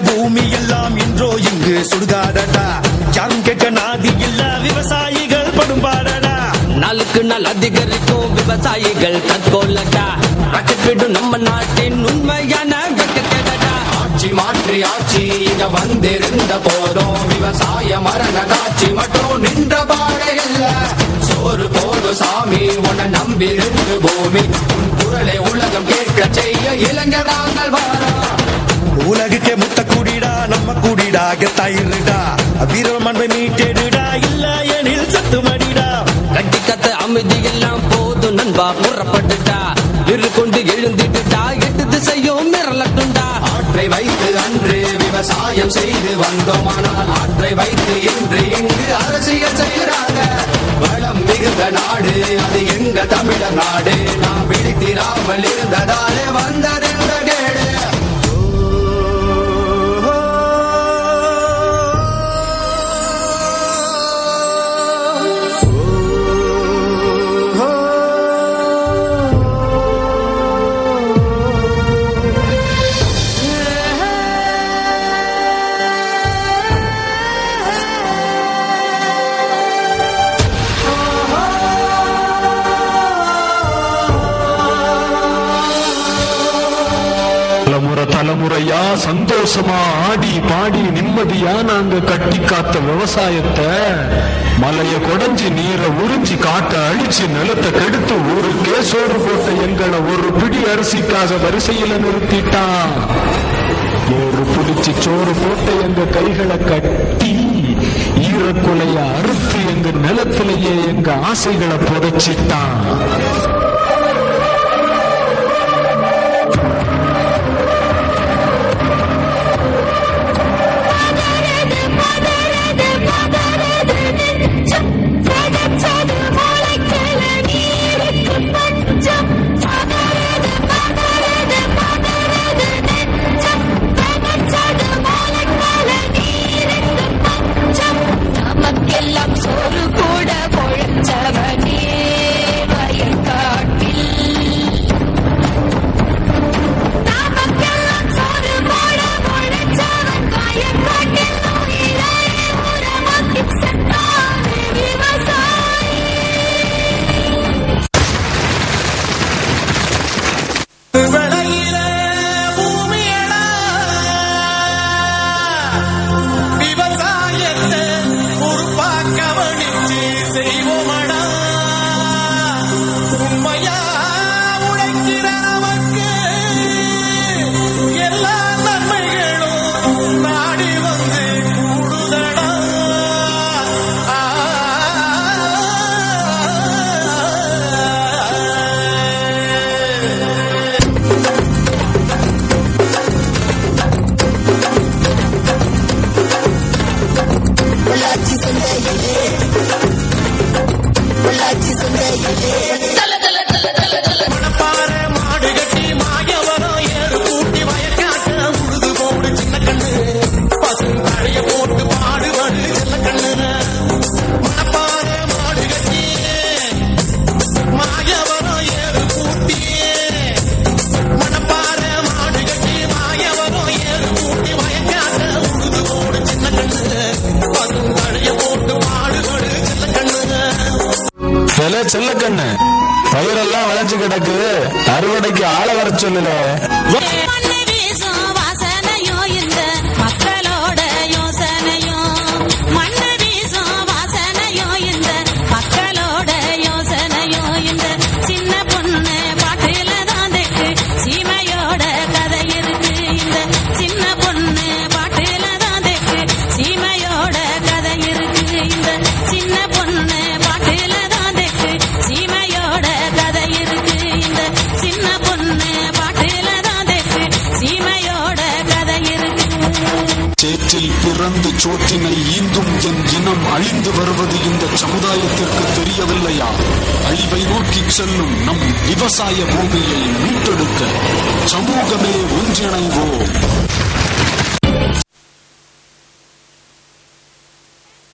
பூமி எல்லாம் இன்றோ இங்கு சுடுகாடடா. யாரும் கேட்க நாதி இல்ல விவசாயிகள் படும்பாடடா. நாளுக்கு நாள் அதிகரிக்கும் விவசாயிகள் தற்கொள்ளடா. ரக்கெட்டு நம்ம நாட்டின் உண்மையான வெக்கக்கேடடா. ஆட்சி மாற்றி ஆட்சி இங்க வந்திருந்த போதும் விவசாய மரண காட்சி மட்டும் நின்ற பாடே இல்ல. சோறு போது சாமி உன்னை நம்பிருந்து பூமி உன் குரலை உலகம் கேட்க செய்ய இளைஞர் நாங்கள் வாரோம். உலகுக்கே முத்த கூடிடா நம்ம கூடிடா கெத்தாயிருடா. வீரம் அன்பை மீட்டெடுடா இல்ல எனில் சத்து மடிடா. கட்டி கத்த அமைதி எல்லாம் போது நண்பா புறப்பட்டுட்டா. விரு கொண்டு எழுந்துட்டுட்டா எட்டு திசையும் மிரளட்டுண்டா. ஆற்றை வைத்து அன்று விவசாயம் செய்து வந்தோம். ஆனால் ஆற்றை வைத்து இன்று இங்கு அரசியல் செய்கிறாங்க. வளம் மிகுந்த நாடு அது எங்க தமிழர் நாடு. நாம் விழித்திராமல் இருந்ததாலே வந்ததெந்த கேடு. தலைமுறையா சந்தோஷமா ஆடி பாடி நிம்மதியா நாங்க கட்டி காத்த விவசாயத்தை மலைய கொடைஞ்சி நீரை உறிஞ்சி காட்ட அழிச்சு நிலத்தை கெடுத்து ஊருக்கே சோறு போட்ட எங்களை ஒரு பிடி அரிசிக்காக வரிசையில நிறுத்திட்டான். ஒரு பிடிச்சு சோறு போட்ட எங்க கைகளை கட்டி ஈரக்குலைய அறுத்து எங்க நிலத்திலேயே எங்க ஆசைகளை புதைச்சிட்டான். செல்ல கண்ணு பயிரெல்லாம் விளைஞ்சு கிடக்கு, அறுவடைக்கு ஆள வர சொல்லல. சேற்றில் பிறந்து சோற்றினை ஈந்தும் என் இனம் அழிந்து வருவது இந்த சமுதாயத்திற்கு தெரியவில்லையா? அழிவை நோக்கி செல்லும் நம் விவசாய பூமியை மீட்டெடுக்க சமூகமே ஒன்றிணைவோம்.